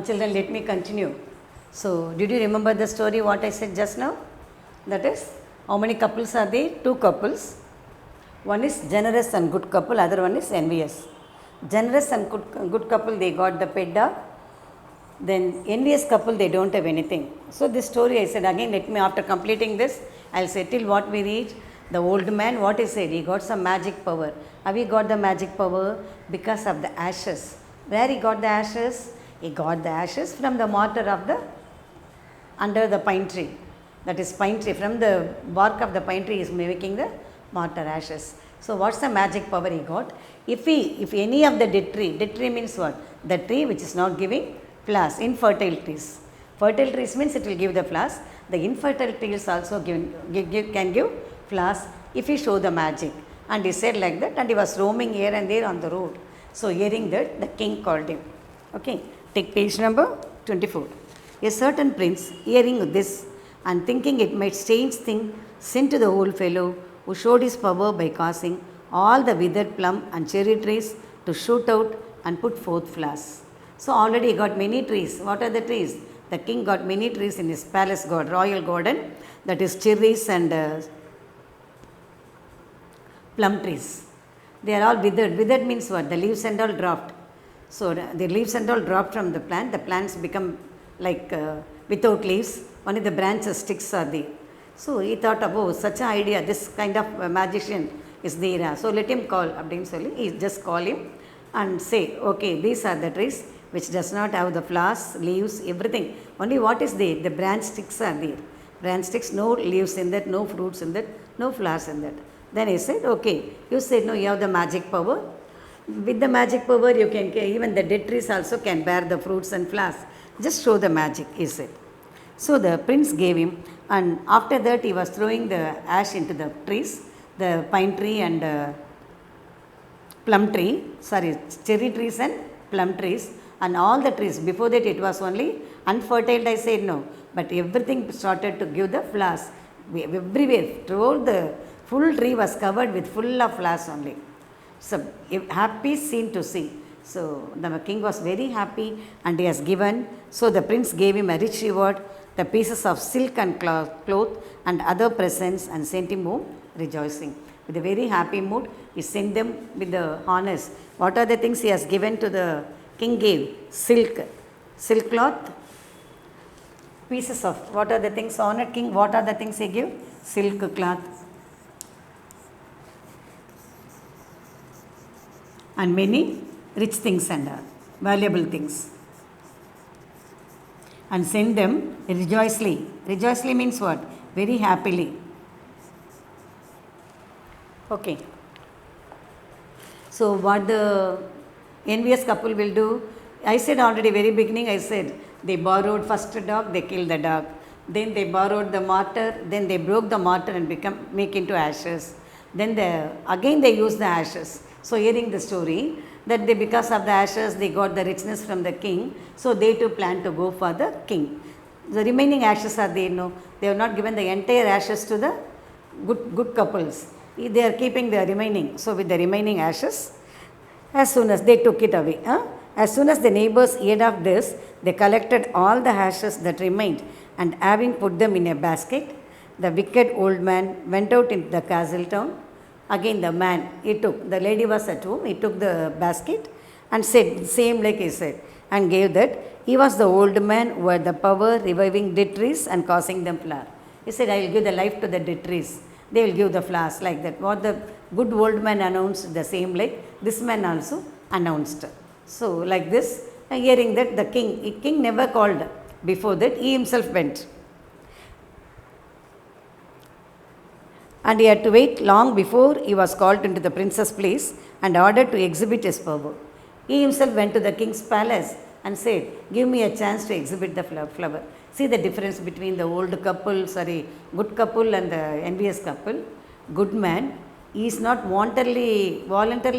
Children, let me continue. So, did you remember the story what I said just now? That is, how many couples are there? Two couples. One is generous and good couple, other one is envious. Generous and good couple, they got the pet dog. Then envious couple, they don't have anything. So this story I said again, let me, after completing this, I'll say till what we read. The old man, what he said, he got some magic power. How he got the magic power? Because of the ashes. Where he got the ashes? He got the ashes from the mortar of the, under the pine tree. That is pine tree, from the bark of the pine tree is making the mortar ashes. So what's the magic power he got? If any of the dead tree means what? The tree which is not giving flowers, infertile trees. Fertile trees means it will give the flowers. The infertile trees also can give flowers if he show the magic. And he said like that, and he was roaming here and there on the road. So hearing that, the king called him. Okay, take page number 24. A certain prince, hearing this and thinking it might strange thing, sent to the old fellow who showed his power by causing all the withered plum and cherry trees to shoot out and put forth flowers. So already he got many trees. What are the trees? The king got many trees in his palace royal garden, that is cherries and plum trees. They are all withered. Withered means what? The leaves and all dropped. So the leaves and all dropped from the plant. The plants become like without leaves. Only the branches, sticks are there. So he thought about such an idea. This kind of magician is there. So let him call. He just call him and say, okay, these are the trees which does not have the flowers, leaves, everything. Only what is there? The branch sticks are there. Branch sticks, no leaves in that, no fruits in that, no flowers in that. Then he said, okay, you said no, you have the magic power. With the magic power, you can, even the dead trees also can bear the fruits and flowers. Just show the magic, he said. So the prince gave him, and after that he was throwing the ash into the trees, the pine tree and plum tree, cherry trees and plum trees, and all the trees. Before that it was only unfertile, I said no, but everything started to give the flowers. Everywhere, throughout the full tree was covered with full of flowers only. So a happy scene to see. So the king was very happy and he has given. So the prince gave him a rich reward, the pieces of silk and cloth and other presents, and sent him home rejoicing. With a very happy mood, he sent them with the honors. What are the things he has given to the king? Gave silk cloth, pieces of, what are the things? Honored king, what are the things he gave? Silk cloth and many rich things and valuable things, and send them rejoicingly. Rejoicingly means what? Very happily. Okay. So what the envious couple will do? I said already very beginning, I said they borrowed first dog, they killed the dog. Then they borrowed the mortar, then they broke the mortar and make into ashes. Then again they used the ashes. So hearing the story, that because of the ashes they got the richness from the king, so they too plan to go for the king. The remaining ashes are there, no, they have not given the entire ashes to the good couples. They are keeping the remaining. So with the remaining ashes, as soon as they took it away, as soon as the neighbors heard of this, they collected all the ashes that remained, and having put them in a basket, the wicked old man went out into the castle town. Again the man, the lady was at home, he took the basket and said, same like he said, and gave that. He was the old man who had the power reviving dead trees and causing them flower. He said, I will give the life to the dead trees. They will give the flowers, like that. What the good old man announced, the same like this man also announced. So like this, hearing that, the king never called. Before that, he himself went. And he had to wait long before he was called into the prince's place and ordered to exhibit his power. He himself went to the king's palace and said, give me a chance to exhibit the flower. See the difference between the good couple and the envious couple. Good man, he is not voluntarily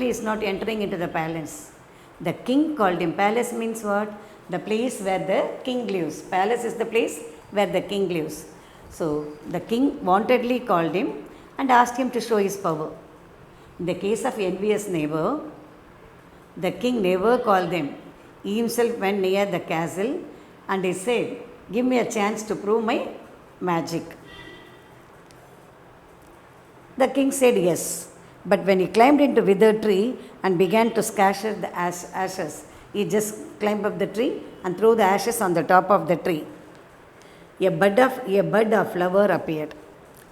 is not entering into the palace. The king called him. Palace means what? The place where the king lives. Palace is the place where the king lives. So the king wantedly called him and asked him to show his power. In the case of envious neighbor, the king never called them. He himself went near the castle and he said, "Give me a chance to prove my magic." The king said yes. But when he climbed into withered tree and began to scatter the ashes, he just climbed up the tree and threw the ashes on the top of the tree. A bud of flower appeared.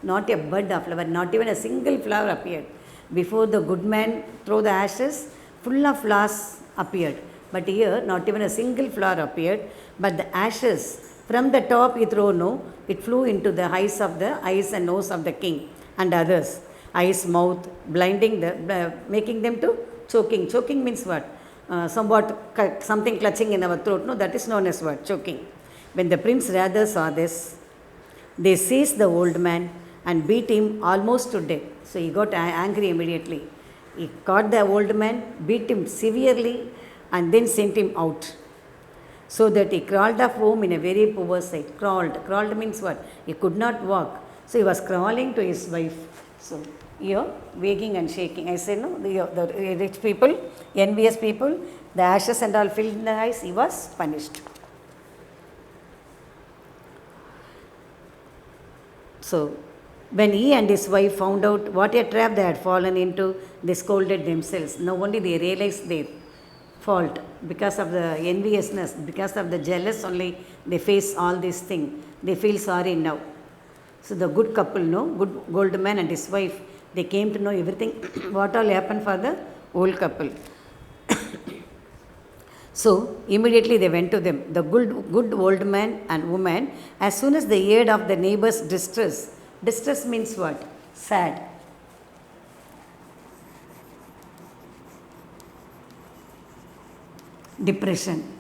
Not a bud of flower, not even a single flower appeared. Before the good man threw the ashes, full of flowers appeared. But here, not even a single flower appeared. But the ashes from the top he threw, no, it flew into the eyes and nose of the king and others. Eyes, mouth, blinding making them to choking. Choking means what? Something clutching in our throat. No, that is known as what? Choking. When the prince rather saw this, they seized the old man and beat him almost to death. So he got angry immediately. He caught the old man, beat him severely, and then sent him out. So that he crawled off home in a very poor state. Crawled means what? He could not walk. So he was crawling to his wife. So here, wagging and shaking. I said, no, the rich people, envious people, the ashes and all filled in the eyes, he was punished. So, when he and his wife found out what a trap they had fallen into, they scolded themselves. Now only they realized their fault because of the enviousness, because of the jealous only they face all these things. They feel sorry now. So the good couple, no, good old man and his wife, they came to know everything, what all happened for the old couple. So immediately they went to them, the good old man and woman, as soon as they heard of the neighbor's distress. Distress means what? Sad. Depression.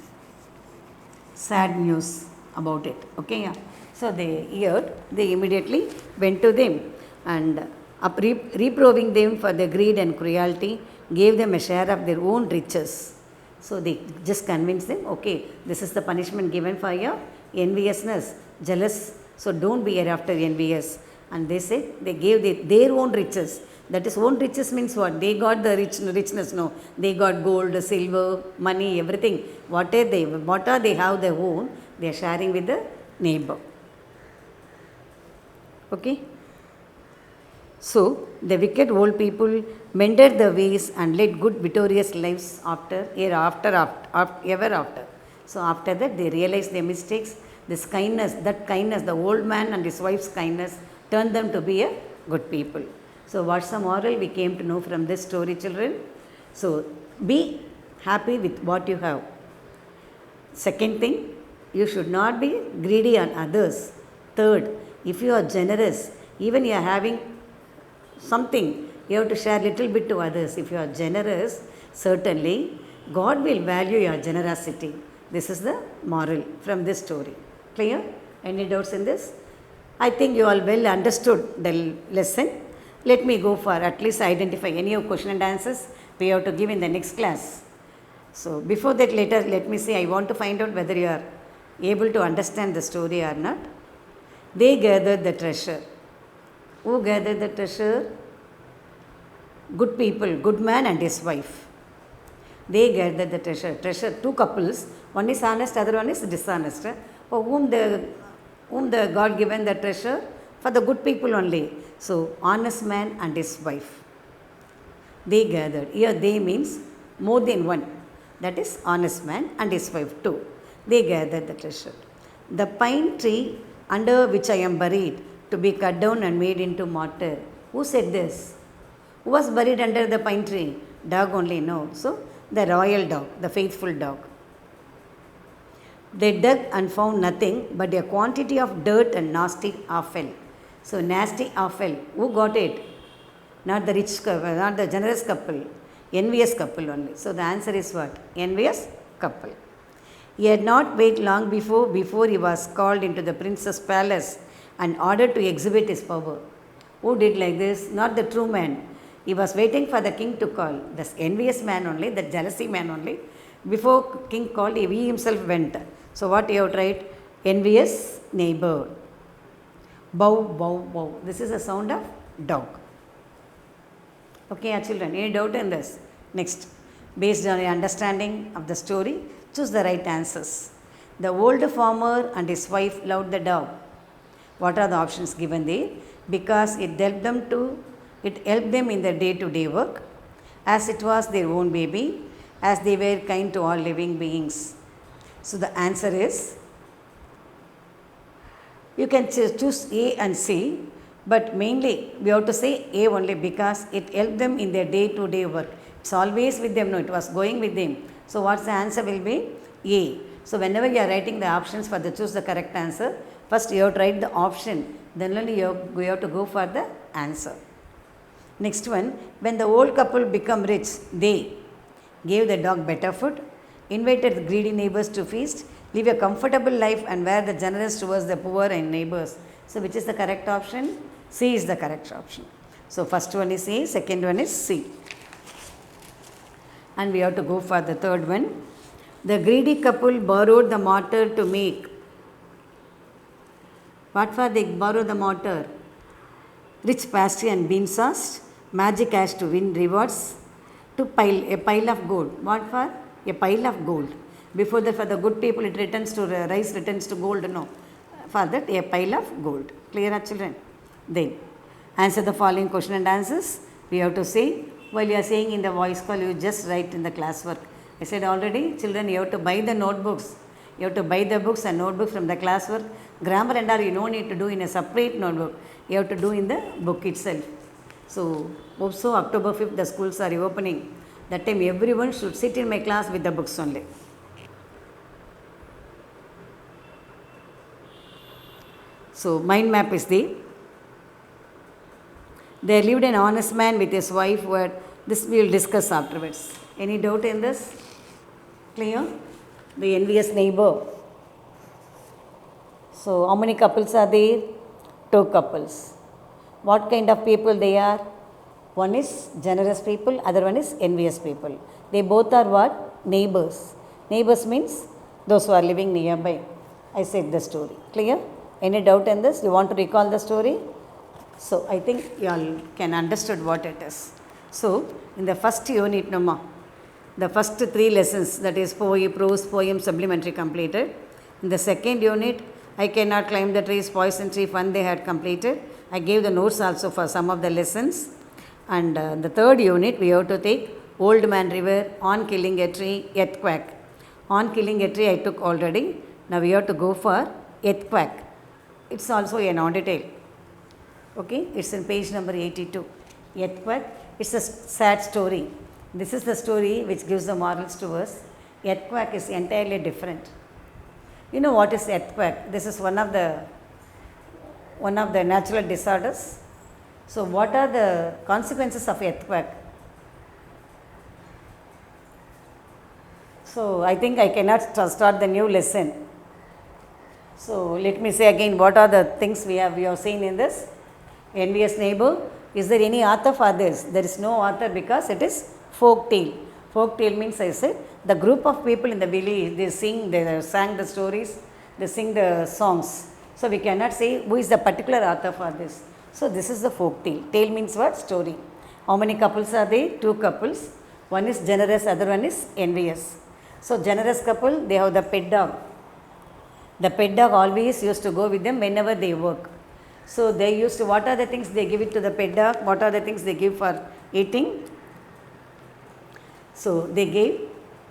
Sad news about it. Okay, yeah. So they heard, they immediately went to them and reproving them for their greed and cruelty, gave them a share of their own riches. So they just convinced them, okay, this is the punishment given for your enviousness, jealous, so don't be hereafter envious. And they said, they gave their own riches. That is, own riches means what? They got the richness, no. They got gold, silver, money, everything. What are they have their own, they are sharing with the neighbor. Okay? So, the wicked old people mended the ways and led good victorious lives ever after. So, after that they realized their mistakes. This kindness, the old man and his wife's kindness turned them to be a good people. So, what's the moral we came to know from this story, children? So, be happy with what you have. Second thing, you should not be greedy on others. Third, if you are generous, even you are having something, you have to share little bit to others. If you are generous, certainly God will value your generosity. This is the moral from this story. Clear? Any doubts in this? I think you all well understood the lesson. Let me go for at least identify any of question and answers we have to give in the next class. So before that, let me say, I want to find out whether you are able to understand the story or not. They gathered the treasure. Who gathered the treasure? Good people, good man and his wife. They gathered the treasure. Treasure, two couples. One is honest, other one is dishonest. For whom the God given the treasure? For the good people only. So, honest man and his wife. They gathered. Here they means more than one. That is honest man and his wife too. They gathered the treasure. The pine tree under which I am buried to be cut down and made into mortar. Who said this? Who was buried under the pine tree? Dog only, no. So, the royal dog, the faithful dog. They dug and found nothing but a quantity of dirt and nasty offal. So, nasty offal. Who got it? Not the rich couple, not the generous couple. Envious couple only. So, the answer is what? Envious couple. He had not waited long before he was called into the prince's palace and ordered to exhibit his power. Who did like this? Not the true man. He was waiting for the king to call. The envious man only, the jealousy man only. Before king called, he himself went. So what you have tried? Envious neighbor. Bow, bow, bow. This is the sound of dog. Okay, children, any doubt in this? Next, based on your understanding of the story, Choose the right answers. The old farmer and his wife loved the dog. What are the options given there? Because it helped them in their day-to-day work, as it was their own baby, as they were kind to all living beings. So the answer is, you can choose A and C, but mainly we have to say A only because it helped them in their day-to-day work. It's always with them, no, it was going with them. So what's the answer will be A. So whenever you are writing the options for the choose the correct answer, first you have to write the option, then only you have to go for the answer. Next one, when the old couple become rich, they gave the dog better food, invited the greedy neighbors to feast, live a comfortable life and were the generous towards the poor and neighbors. So which is the correct option? C is the correct option. So first one is A, second one is C. And we have to go for the third one. The greedy couple borrowed the mortar to make. What for they borrow the mortar? Rich pastry and bean sauce, magic ash to win rewards, to a pile of gold. What for? A pile of gold. Before that, for the good people, it returns to rice, returns to gold. No. For that, a pile of gold. Clear, children? Then, answer the following question and answers. We have to say, while you are saying in the voice call, you just write in the classwork. I said already, children, you have to buy the notebooks. You have to buy the books and notebooks from the classwork. Grammar and all you don't need to do in a separate notebook. You have to do in the book itself. So, hope so October 5th the schools are reopening. That time everyone should sit in my class with the books only. So, mind map is there. There lived an honest man with his wife. This we will discuss afterwards. Any doubt in this? Clear? The envious neighbor. So, how many couples are there? 2 couples. What kind of people they are? One is generous people, other one is envious people. They both are what? Neighbors. Neighbors means those who are living nearby. I said the story. Clear? Any doubt in this? You want to recall the story? So, I think you all can understood what it is. So, in the first unit, the first 3 lessons, that is prose, poem, supplementary completed. In the second unit, I cannot climb the trees, poison tree, fun they had completed. I gave the notes also for some of the lessons. And the third unit, we have to take Old Man River, On Killing a Tree, Earthquake. On Killing a Tree, I took already. Now we have to go for Earthquake. It's also a non-detail. Okay, it's in page number 82. Earthquake, it's a sad story. This is the story which gives the morals to us. Earthquake is entirely different. You know what is earthquake? This is one of the natural disorders. So, what are the consequences of earthquake? So, I think I cannot start the new lesson. So, let me say again, what are the things we have seen in this? Envious neighbor. Is there any author for this? There is no author because it is folk tale. Folk tale means, I said, the group of people in the village, they sang the stories, they sing the songs. So, we cannot say who is the particular author for this. So, this is the folk tale. Tale means what? Story. How many couples are there? 2 couples. One is generous, other one is envious. So, generous couple, they have the pet dog. The pet dog always used to go with them whenever they work. So, they used to, what are the things they give it to the pet dog? What are the things they give for eating? So, they gave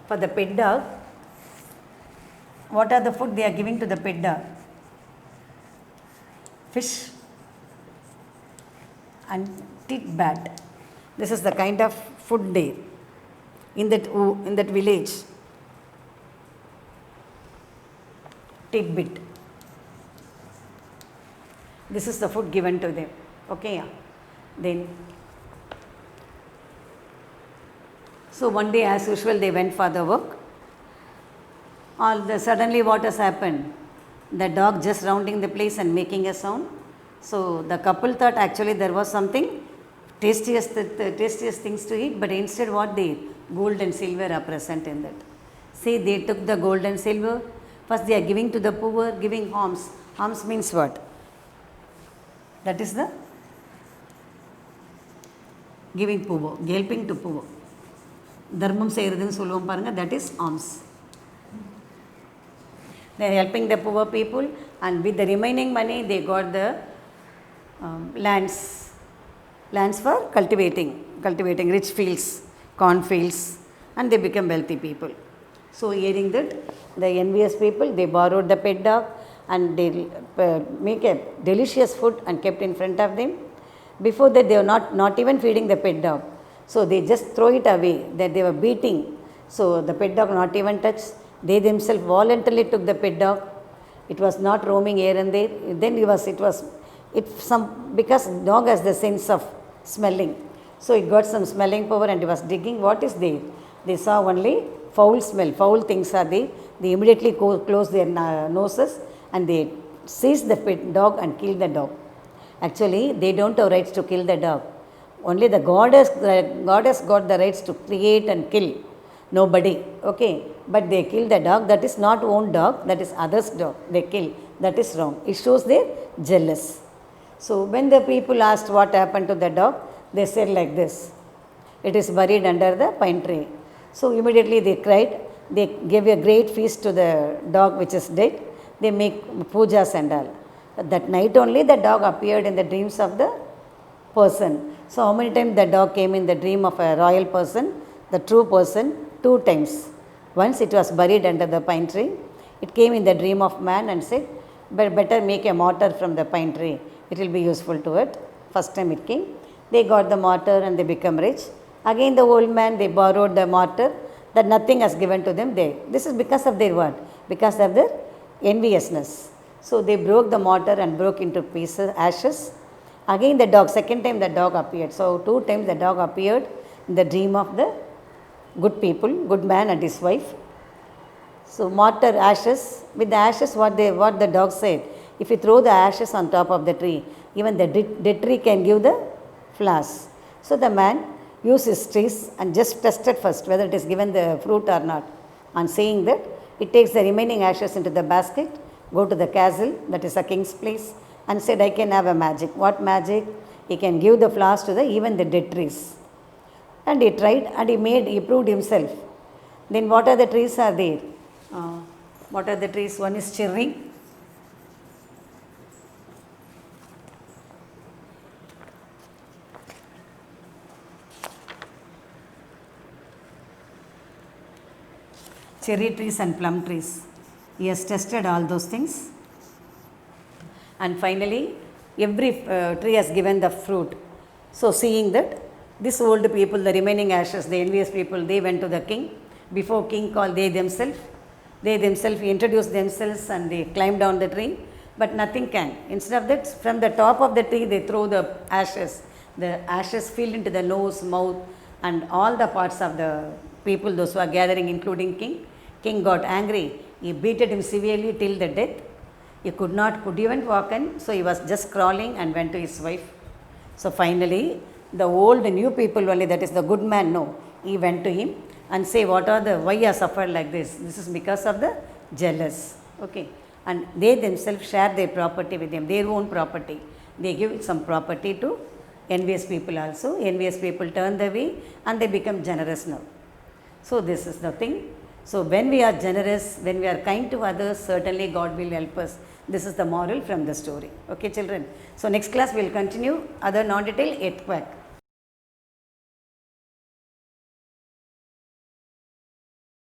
for the pet dog, what are the food they are giving to the pet dog? Fish and titbat. This is the kind of food there in that village. Tidbit. This is the food given to them. Okay, yeah. Then, so one day as usual they went for the work. Suddenly what has happened? The dog just rounding the place and making a sound. So the couple thought actually there was something tastiest things to eat, but instead what they gold and silver are present in that. See, they took the gold and silver. First they are giving to the poor, giving alms. Alms means what? That is the giving poor, helping to poor. Dharmam seiradhunu solluvom paranga, that is alms. They are helping the poor people, and with the remaining money, they got the lands for cultivating rich fields, corn fields, and they become wealthy people. So, hearing that, the envious people, they borrowed the pet dog and they make a delicious food and kept in front of them. Before that, they were not even feeding the pet dog. So, they just throw it away, that they were beating. So, the pet dog not even touched. They themselves voluntarily took the pet dog. It was not roaming here and there. Then because dog has the sense of smelling. So, it got some smelling power and it was digging. What is there? They saw only foul smell, foul things are there. They immediately close their noses and they seize the pet dog and kill the dog. Actually, they don't have rights to kill the dog. Only the God has got the rights to create and kill. Nobody. Okay. But they kill the dog. That is not own dog. That is others' dog. They kill. That is wrong. It shows their jealous. So, when the people asked what happened to the dog, they said like this. It is buried under the pine tree. So, immediately they cried. They gave a great feast to the dog which is dead. They make pujas and all. That night only the dog appeared in the dreams of the person. So, how many times the dog came in the dream of a royal person, the true person? 2 times. Once it was buried under the pine tree. It came in the dream of man and said, but better make a mortar from the pine tree. It will be useful to it. First time it came. They got the mortar and they become rich. Again the old man, they borrowed the mortar that nothing has given to them. This is because of their what? Because of their enviousness. So, they broke the mortar and broke into pieces, ashes. Again the dog, second time the dog appeared. So, 2 times the dog appeared in the dream of the good people, good man and his wife. So, mortar, ashes, with the ashes what the dog said, if you throw the ashes on top of the tree, even the dead tree can give the flowers. So, the man used his trees and just tested first whether it is given the fruit or not. On saying that, it takes the remaining ashes into the basket, go to the castle, that is a king's place, and said, I can have a magic. What magic? He can give the flowers to even the dead trees. And he tried and he proved himself. Then what are the trees are there? What are the trees? One is cherry. Cherry trees and plum trees. He has tested all those things. And finally, every tree has given the fruit. So, seeing that, this old people, the remaining ashes, the envious people, they went to the king. Before king called, they themselves introduced themselves and they climbed down the tree. But nothing can. Instead of that, from the top of the tree, they throw the ashes. The ashes filled into the nose, mouth, and all the parts of the people, those who are gathering, including king. King got angry. He beated him severely till the death. He could even walk in, so he was just crawling and went to his wife. So finally, the old new people only, that is the good man, no, he went to him and say, why you have suffered like this? This is because of the jealous. Okay. And they themselves share their property with them, their own property. They give some property to envious people also. Envious people turn the way and they become generous now. So this is the thing. So, when we are generous, when we are kind to others, certainly God will help us. This is the moral from the story. Okay, children. So, next class we will continue other non-detailed earthquake.